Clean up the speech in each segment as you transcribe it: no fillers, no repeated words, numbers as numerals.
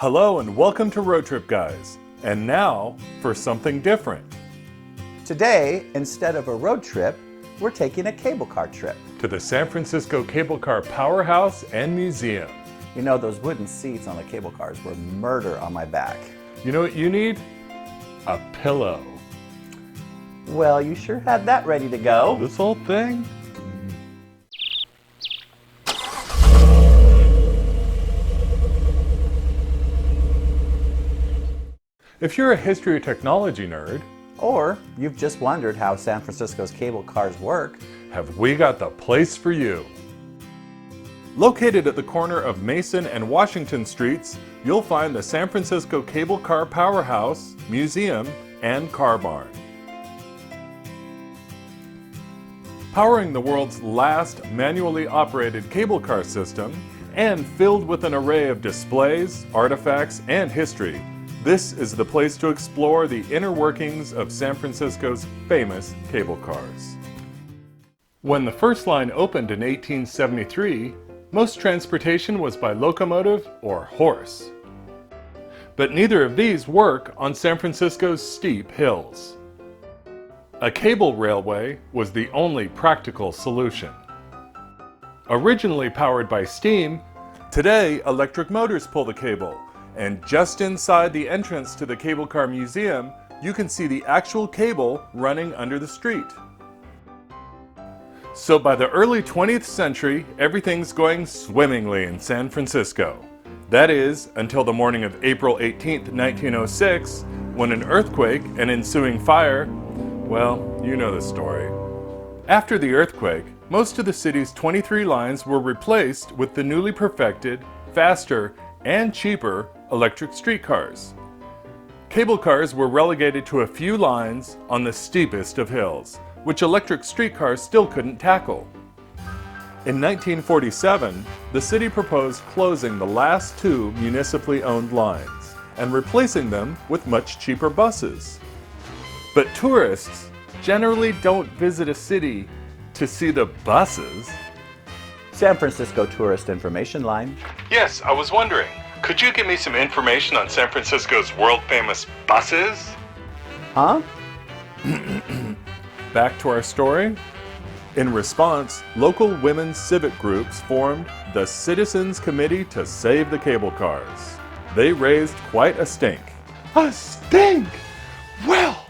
Hello and welcome to Road Trip Guys. And now for something different. Today, instead of a road trip, we're taking a cable car trip. To the San Francisco Cable Car Powerhouse and Museum. You know, those wooden seats on the cable cars were murder on my back. You know what you need? A pillow. Well, you sure had that ready to go. This whole thing? If you're a history or technology nerd, Or you've just wondered how San Francisco's cable cars work, have we got the place for you. Located at the corner of Mason and Washington Streets, you'll find the San Francisco Cable Car Powerhouse, Museum, and Car Barn. Powering the world's last manually operated cable car system, and filled with an array of displays, artifacts, and history, this is the place to explore the inner workings of San Francisco's famous cable cars. When the first line opened in 1873, most transportation was by locomotive or horse. But neither of these work on San Francisco's steep hills. A cable railway was the only practical solution. Originally powered by steam, today electric motors pull the cable. And just inside the entrance to the Cable Car Museum, you can see the actual cable running under the street. So by the early 20th century, everything's going swimmingly in San Francisco. That is, until the morning of April 18, 1906, when an earthquake and ensuing fire, well, you know the story. After the earthquake, most of the city's 23 lines were replaced with the newly perfected, faster, and cheaper electric streetcars. Cable cars were relegated to a few lines on the steepest of hills, which electric streetcars still couldn't tackle. In 1947, the city proposed closing the last two municipally owned lines and replacing them with much cheaper buses. But tourists generally don't visit a city to see the buses. San Francisco Tourist Information Line. Yes, I was wondering, could you give me some information on San Francisco's world-famous buses? Huh? Back to our story. In response, local women's civic groups formed the Citizens Committee to Save the Cable Cars. They raised quite a stink. A stink? Well,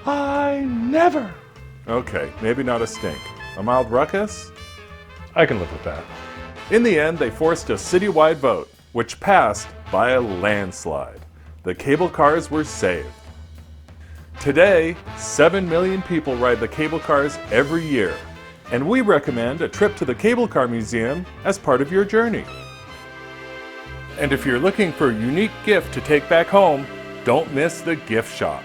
I never. Okay, maybe not a stink. A mild ruckus? I can live with that. In the end, they forced a citywide vote, which passed by a landslide. The cable cars were saved. Today, 7 million people ride the cable cars every year, and we recommend a trip to the Cable Car Museum as part of your journey. And if you're looking for a unique gift to take back home, don't miss the gift shop.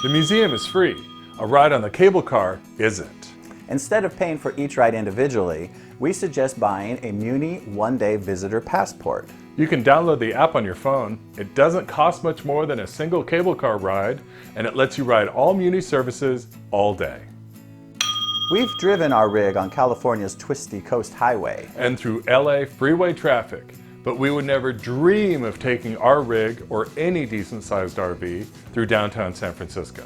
The museum is free. A ride on the cable car isn't. Instead of paying for each ride individually, we suggest buying a Muni one-day visitor passport. You can download the app on your phone. It doesn't cost much more than a single cable car ride, and it lets you ride all Muni services all day. We've driven our rig on California's twisty Coast Highway. And through LA freeway traffic, but we would never dream of taking our rig or any decent-sized RV through downtown San Francisco.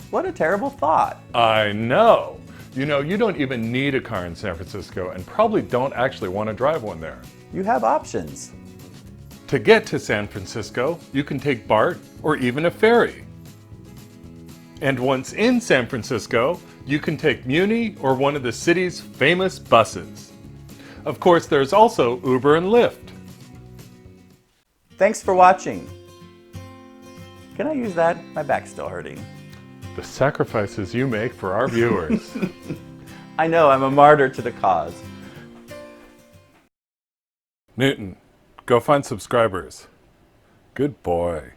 What a terrible thought. I know. You know, you don't even need a car in San Francisco and probably don't actually want to drive one there. You have options. To get to San Francisco, you can take BART or even a ferry. And once in San Francisco, you can take Muni or one of the city's famous buses. Of course, there's also Uber and Lyft. Thanks for watching. Can I use that? My back's still hurting. The sacrifices you make for our viewers. I know, I'm a martyr to the cause. Newton, go find subscribers. Good boy.